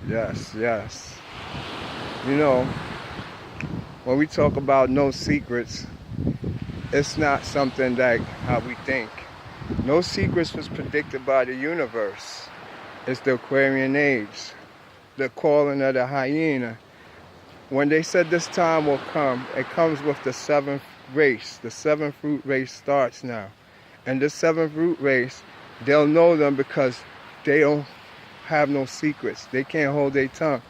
Yes, yes. You know, when we talk about no secrets, it's not something like how we think. No secrets was predicted by the universe. It's the Aquarian age, the calling of the hyena. When they said this time will come, it comes with the seventh race. The seventh root race starts now. And the seventh root race, they'll know them because they don't have no secrets. They can't hold their tongue.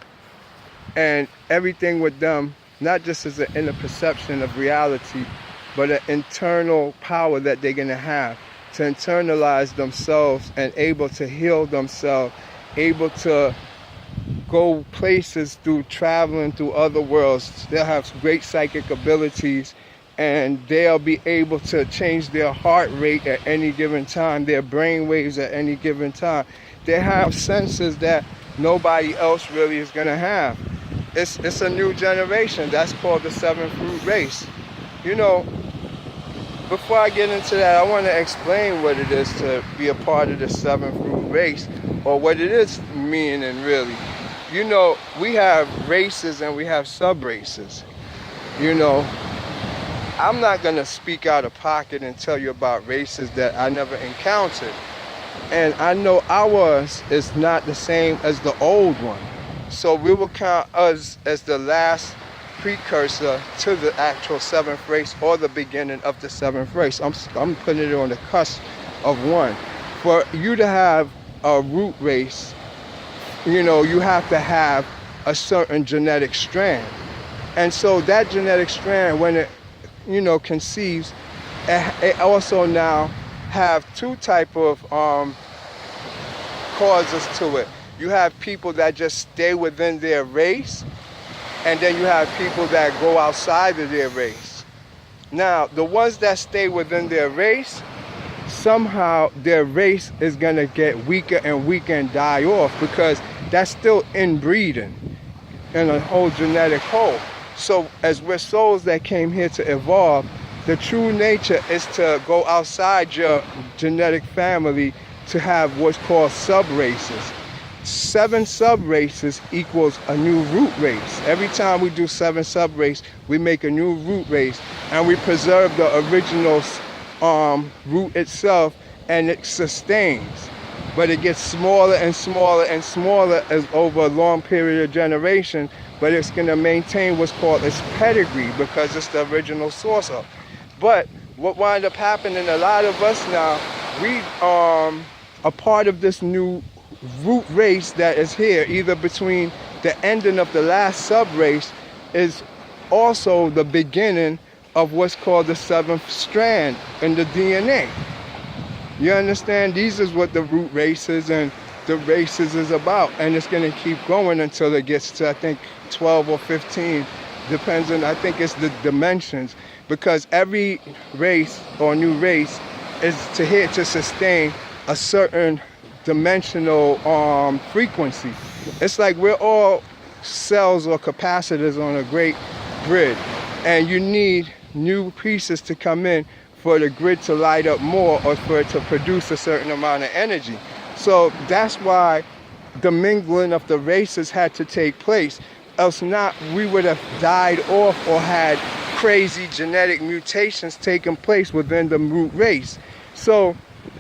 And everything with them, not just as an inner perception of reality, but an internal power that they're going to have to internalize themselves and able to heal themselves, able to go places through traveling through other worlds. They'll have great psychic abilities, and they'll be able to change their heart rate at any given time, their brain waves at any given time. They have senses that nobody else really is going to have. It's a new generation. That's called the seventh root race. You know, before I get into that, I want to explain what it is to be a part of the seventh root race, or what it is meaning really. You know, we have races and we have sub-races. You know, I'm not going to speak out of pocket and tell you about races that I never encountered. And I know ours is not the same as the old one. So we will count us as the last precursor to the actual seventh race, or the beginning of the seventh race. I'm putting it on the cusp of one. For you to have a root race, you know, you have to have a certain genetic strand. And so that genetic strand, when it, you know, conceives, it also now have two type of causes to it. You have people that just stay within their race, and then you have people that go outside of their race. Now, the ones that stay within their race, somehow their race is going to get weaker and weaker and die off, because that's still inbreeding in a whole genetic whole. So as we're souls that came here to evolve, the true nature is to go outside your genetic family to have what's called sub-races. 7 sub-races equals a new root race. Every time we do 7 sub-race, we make a new root race, and we preserve the original root itself, and it sustains. But it gets smaller and smaller and smaller as over a long period of generation, but it's going to maintain what's called its pedigree, because it's the original source of. But what wind up happening, a lot of us now, we are part of this new root race that is here, either between the ending of the last sub-race is also the beginning of what's called the 7th strand in the DNA. You understand? These is what the root races and the races is about, and it's going to keep going until it gets to, I think, 12 or 15, depends on, I think it's the dimensions, because every race or new race is here to sustain a certain dimensional frequency. It's like we're all cells or capacitors on a great grid, and you need new pieces to come in for the grid to light up more, or for it to produce a certain amount of energy. So that's why the mingling of the races had to take place. Else not, we would have died off or had crazy genetic mutations taking place within the root race. So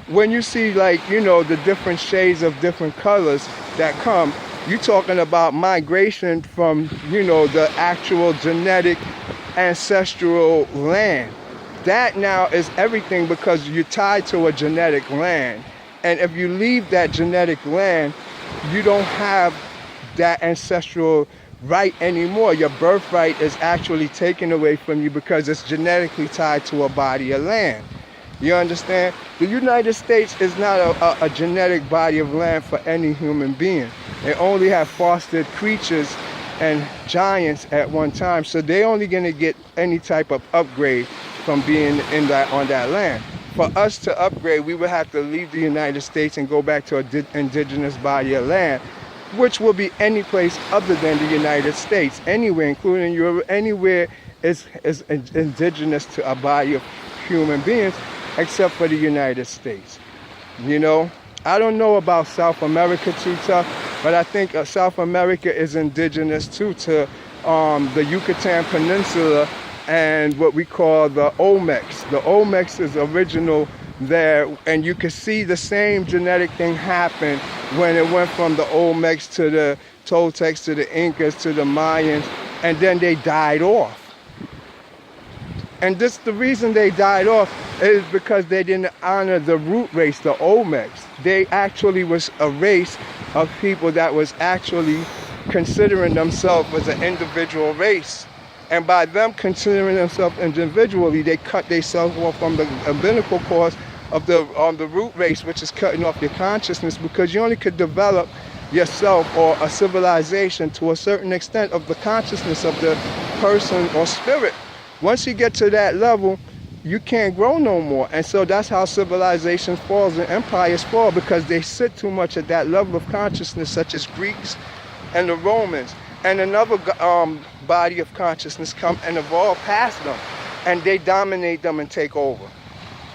when you see, like, you know, the different shades of different colors that come, you're talking about migration from, you know, the actual genetic ancestral land. That now is everything, because you're tied to a genetic land. And if you leave that genetic land, you don't have that ancestral right anymore. Your birthright is actually taken away from you, because it's genetically tied to a body of land. You understand? The United States is not a genetic body of land for any human being. They only have fostered creatures and giants at one time, so they're only going to get any type of upgrade from being in that, on that land. For us to upgrade, we would have to leave the United States and go back to an indigenous body of land, which will be any place other than the United States. Anywhere, including Europe, anywhere is indigenous to a body of human beings, except for the United States. You know, I don't know about South America too tough, But I think South America is indigenous too to the Yucatan Peninsula and what we call the Olmecs. The Olmecs is original there, and you can see the same genetic thing happen when it went from the Olmecs to the Toltecs to the Incas to the Mayans, and then they died off. And this, the reason they died off is because they didn't honor the root race, the Olmecs. They actually was a race of people that was actually considering themselves as an individual race. And by them considering themselves individually, they cut themselves off from the umbilical course of the root race, which is cutting off your consciousness, because you only could develop yourself or a civilization to a certain extent of the consciousness of the person or spirit. Once you get to that level, you can't grow no more. And so that's how civilizations falls and empires fall, because they sit too much at that level of consciousness, such as Greeks and the Romans. And another body of consciousness come and evolve past them, and they dominate them and take over.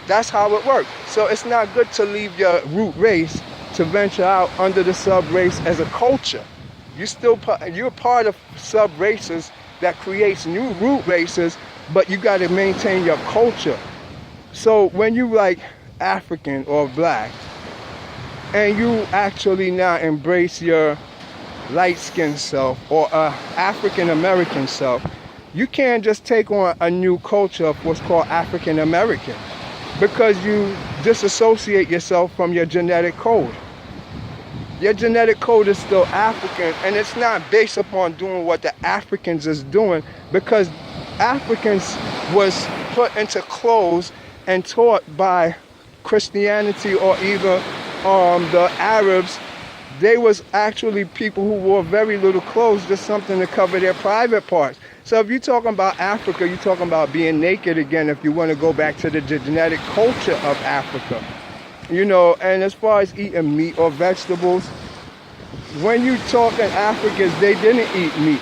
That's how it works. So it's not good to leave your root race to venture out under the sub-race as a culture. You're part of sub-races that creates new root races, but you got to maintain your culture. So when you like African or black, and you actually now embrace your light-skinned self or African American self, you can't just take on a new culture of what's called African American, because you disassociate yourself from your genetic code. Your genetic code is still African, and it's not based upon doing what the Africans is doing, because Africans was put into clothes and taught by Christianity or either the Arabs. They was actually people who wore very little clothes, just something to cover their private parts. So if you're talking about Africa, you're talking about being naked again, if you want to go back to the genetic culture of Africa. You know, and as far as eating meat or vegetables, when you talking Africans, they didn't eat meat.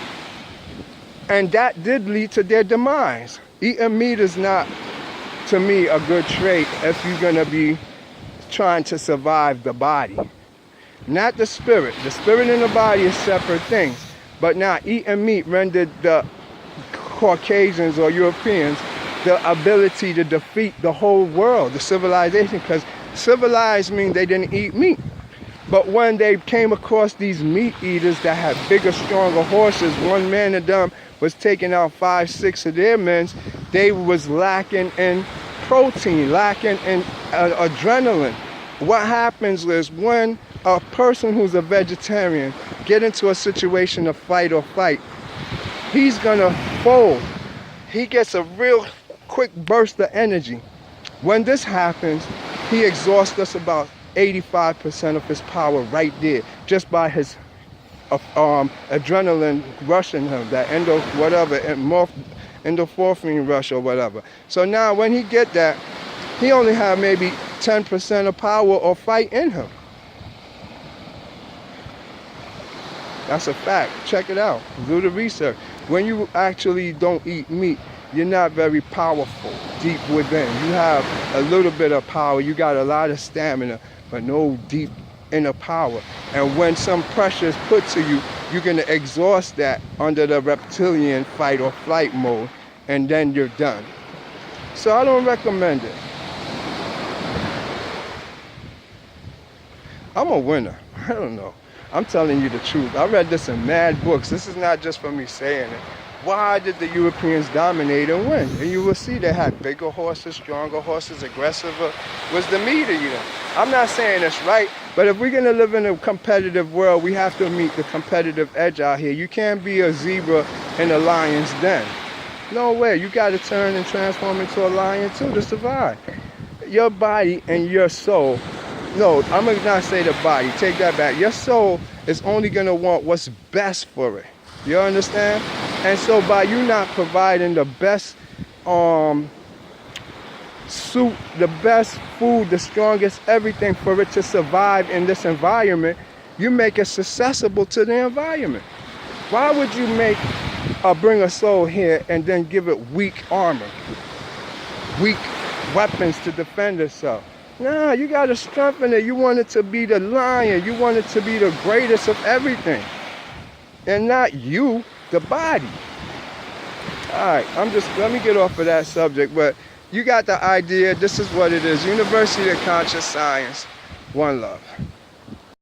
And that did lead to their demise. Eating meat is not, to me, a good trait if you're going to be trying to survive the body. Not the spirit. The spirit and the body is separate things. But now eating meat rendered the Caucasians or Europeans the ability to defeat the whole world, the civilization, because civilized means they didn't eat meat. But when they came across these meat eaters that had bigger, stronger horses, one man of them was taking out 5, 6 of their men, they was lacking in protein, lacking in adrenaline. What happens is when a person who's a vegetarian get into a situation of fight or flight, he's gonna fold. He gets a real quick burst of energy. When this happens, he exhausts us about 85% of his power right there, just by his adrenaline rushing him, that endorphin rush or whatever. So now when he get that, he only have maybe 10% of power or fight in him. That's a fact. Check it out. Do the research. When you actually don't eat meat, you're not very powerful deep within. You have a little bit of power. You got a lot of stamina, but no deep inner power. And when some pressure is put to you, you're going to exhaust that under the reptilian fight or flight mode, and then you're done. So I don't recommend it. I'm a winner. I don't know. I'm telling you the truth. I read this in mad books. This is not just for me saying it. Why did the Europeans dominate and win? And you will see they had bigger horses, stronger horses, aggressiver, was the meat eater. I'm not saying it's right, but if we're going to live in a competitive world, we have to meet the competitive edge out here. You can't be a zebra in a lion's den. No way. You got to turn and transform into a lion too to survive. Your body and your soul, no, I'm going to not say the body. Take that back. Your soul is only going to want what's best for it. You understand? And so by you not providing the best suit, the best food, the strongest everything for it to survive in this environment, you make it susceptible to the environment. Why would you bring a soul here and then give it weak armor, weak weapons to defend itself? Nah, you got to strengthen it. You want it to be the lion. You want it to be the greatest of everything. And not you, the body. All right, let me get off of that subject, but you got the idea. This is what it is. University of Conscious Science. One love.